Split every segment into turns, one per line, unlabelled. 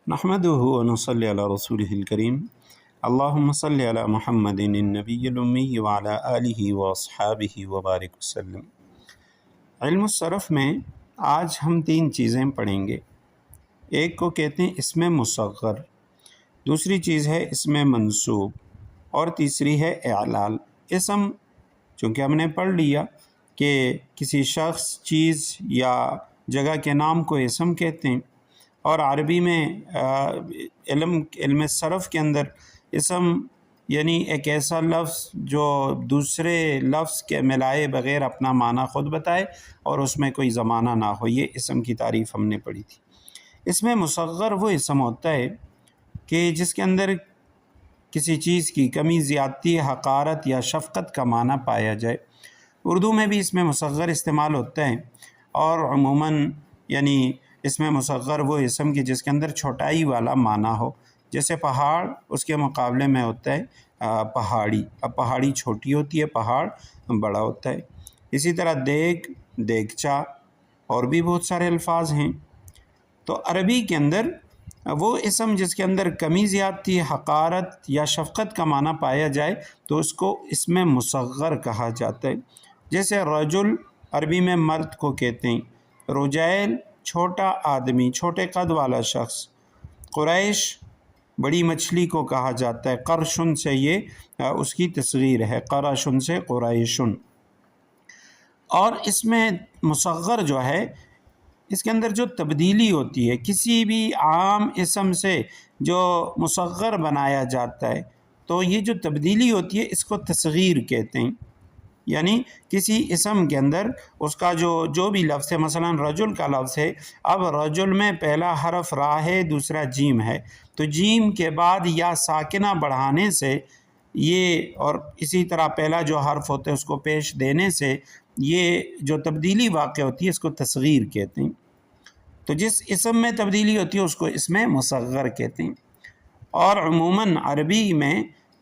نحمده ونصلي على رسوله الكريم اللهم صل على محمد النبي الأمي وعلى آله وأصحابه وبارك وسلم۔ علم الصرف میں آج ہم 3 چیزیں پڑھیں گے۔ ایک کو کہتے ہیں اسم مصغر، دوسری چیز ہے اسم منصوب، اور تیسری ہے اعلال۔ اسم چونکہ ہم نے پڑھ لیا کہ کسی شخص، چیز یا جگہ کے نام کو اسم کہتے ہیں، اور عربی میں علم صرف کے اندر اسم یعنی ایک ایسا لفظ جو دوسرے لفظ کے ملائے بغیر اپنا معنی خود بتائے اور اس میں کوئی زمانہ نہ ہو، یہ اسم کی تعریف ہم نے پڑھی تھی۔ اس میں مصغر وہ اسم ہوتا ہے کہ جس کے اندر کسی چیز کی کمی، زیادتی، حقارت یا شفقت کا معنی پایا جائے۔ اردو میں بھی اس میں مصغر استعمال ہوتا ہے، اور عموماً یعنی اس میں مصغر وہ اسم کی جس کے اندر چھوٹائی والا معنی ہو، جیسے پہاڑ اس کے مقابلے میں ہوتا ہے پہاڑی۔ اب پہاڑی چھوٹی ہوتی ہے، پہاڑ بڑا ہوتا ہے۔ اسی طرح دیگ، دیگچا، اور بھی بہت سارے الفاظ ہیں۔ تو عربی کے اندر وہ اسم جس کے اندر کمی، زیادتی، حقارت یا شفقت کا معنی پایا جائے تو اس کو اسم مصغر کہا جاتا ہے۔ جیسے رجل عربی میں مرد کو کہتے ہیں، رجیل چھوٹا آدمی، چھوٹے قد والا شخص، قریش بڑی مچھلی کو کہا جاتا ہے، قرشن سے یہ اس کی تصغیر ہے، قرشن سے قریشن۔ اور اس میں مصغر جو ہے اس کے اندر جو تبدیلی ہوتی ہے، کسی بھی عام اسم سے جو مصغر بنایا جاتا ہے تو یہ جو تبدیلی ہوتی ہے اس کو تصغیر کہتے ہیں۔ یعنی کسی اسم کے اندر اس کا جو بھی لفظ ہے، مثلا رجل کا لفظ ہے، اب رجل میں پہلا حرف را ہے، دوسرا جیم ہے، تو جیم کے بعد یا ساکنہ بڑھانے سے یہ، اور اسی طرح پہلا جو حرف ہوتا ہے اس کو پیش دینے سے یہ جو تبدیلی واقع ہوتی ہے اس کو تصغیر کہتے ہیں۔ تو جس اسم میں تبدیلی ہوتی ہے اس کو اسم مصغر کہتے ہیں۔ اور عموماً عربی میں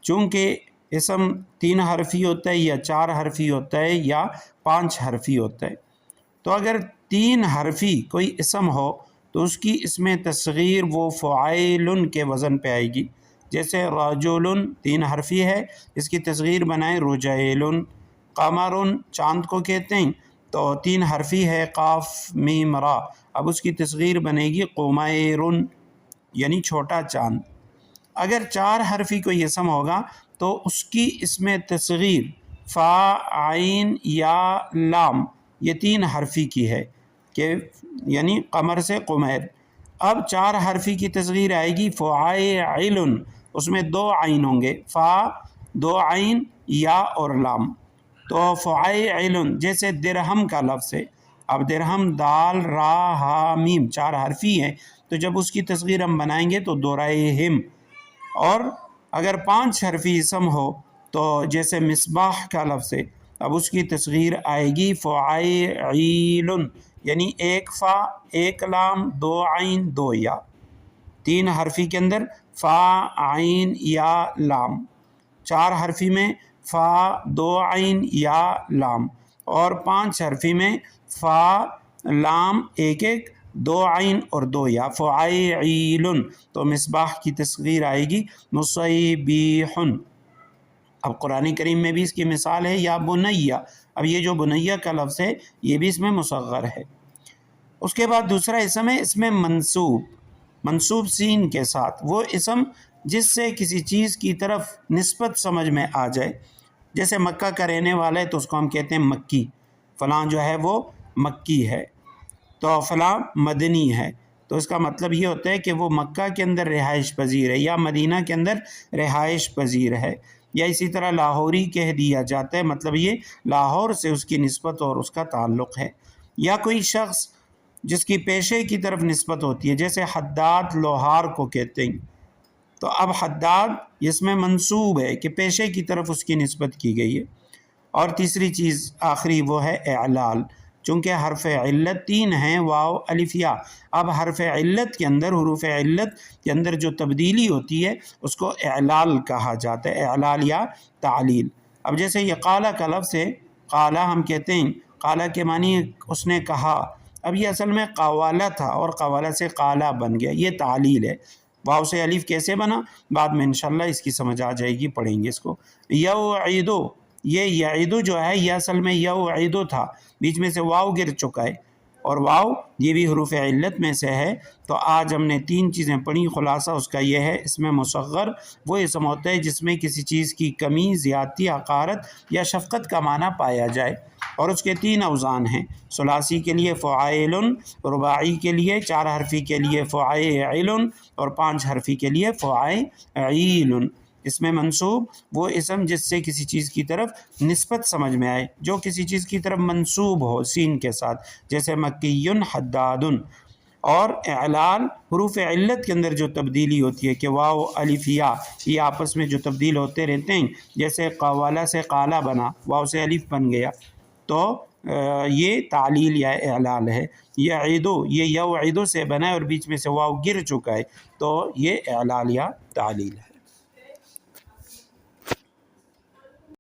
چونکہ اسم 3 حرفی ہوتا ہے یا 4 حرفی ہوتا ہے یا 5 حرفی ہوتا ہے، تو اگر 3 حرفی کوئی اسم ہو تو اس کی اسم تصغیر وہ فعیل کے وزن پہ آئے گی۔ جیسے رجل 3 حرفی ہے، اس کی تصغیر بنائیں رجیل۔ قمر چاند کو کہتے ہیں تو 3 حرفی ہے، قاف میم را، اب اس کی تصغیر بنے گی قمیر، یعنی چھوٹا چاند۔ اگر 4 حرفی کوئی اسم ہوگا تو اس کی اسم تصغیر فا، عین یا لام، یہ 3 حرفی کی ہے کہ یعنی قمر سے قمیر۔ اب 4 حرفی کی تصغیر آئے گی فعیل، اس میں 2 عین ہوں گے، فا 2 عین یا اور لام، تو فعیل۔ جیسے درہم کا لفظ ہے، اب درہم دال را ہا میم 4 حرفی ہے، تو جب اس کی تصغیر ہم بنائیں گے تو درہم۔ اور اگر 5 حرفی اسم ہو تو جیسے مصباح کا لفظ ہے، اب اس کی تصغیر آئے گی فعیل، یعنی 1 فا 1 لام 2 عین 2 یا۔ 3 حرفی کے اندر فا، عین یا لام، 4 حرفی میں فا 2 عین یا لام، اور 5 حرفی میں فا لام 1 1 2 عین اور 2 یا، فعیل۔ تو مصباح کی تصغیر آئے گی مصیبیح۔ اب قرآن کریم میں بھی اس کی مثال ہے یا بنیہ، اب یہ جو بنیہ کا لفظ ہے یہ بھی اس میں مصغر ہے۔ اس کے بعد دوسرا اسم ہے اسم منصوب، منصوب سین کے ساتھ، وہ اسم جس سے کسی چیز کی طرف نسبت سمجھ میں آ جائے۔ جیسے مکہ کا رہنے والا ہے تو اس کو ہم کہتے ہیں مکی، فلاں جو ہے وہ مکی ہے، تو فلاں مدنی ہے، تو اس کا مطلب یہ ہوتا ہے کہ وہ مکہ کے اندر رہائش پذیر ہے یا مدینہ کے اندر رہائش پذیر ہے۔ یا اسی طرح لاہوری کہہ دیا جاتا ہے، مطلب یہ لاہور سے اس کی نسبت اور اس کا تعلق ہے۔ یا کوئی شخص جس کی پیشے کی طرف نسبت ہوتی ہے، جیسے حداد لوہار کو کہتے ہیں، تو اب حداد اس میں منصوب ہے کہ پیشے کی طرف اس کی نسبت کی گئی ہے۔ اور تیسری چیز آخری وہ ہے اعلال، چونکہ حرف علت 3 ہیں، واو الف یا، اب حرف علت کے اندر، حروف علت کے اندر جو تبدیلی ہوتی ہے اس کو اعلال کہا جاتا ہے، اعلال یا تعلیل۔ اب جیسے یہ قالا کا لفظ ہے، قالا ہم کہتے ہیں، قالا کے معنی اس نے کہا، اب یہ اصل میں قوالا تھا اور قوالا سے قالا بن گیا، یہ تعلیل ہے۔ واو سے الف کیسے بنا بعد میں انشاءاللہ اس کی سمجھ آ جائے گی، پڑھیں گے اس کو۔ یوعدو، یہ یعیدو جو ہے یہ اصل میں یوعدو تھا، بیچ میں سے واو گر چکا ہے، اور واو یہ بھی حروف علت میں سے ہے۔ تو آج ہم نے 3 چیزیں پڑھی، خلاصہ اس کا یہ ہے، اس میں مصغر وہ اسم ہوتا ہے جس میں کسی چیز کی کمی، زیادتی، حقارت یا شفقت کا معنی پایا جائے، اور اس کے 3 اوزان ہیں، ثلاثی کے لیے فعائل، رباعی کے لیے 4 حرفی کے لیے فعائل، اور 5 حرفی کے لیے فعائل۔ اس میں منصوب وہ اسم جس سے کسی چیز کی طرف نسبت سمجھ میں آئے، جو کسی چیز کی طرف منصوب ہو سین کے ساتھ، جیسے مکی حداد۔ اور اعلال حروف علت کے اندر جو تبدیلی ہوتی ہے کہ واو الف یا یہ آپس میں جو تبدیل ہوتے رہتے ہیں، جیسے قوالا سے قالا بنا، واو سے الف بن گیا، تو یہ تعلیل یا اعلال ہے۔ یعیدو، یہ یوعدو سے بنا ہے اور بیچ میں سے واو گر چکا ہے، تو یہ اعلال یا تعلیل ہے۔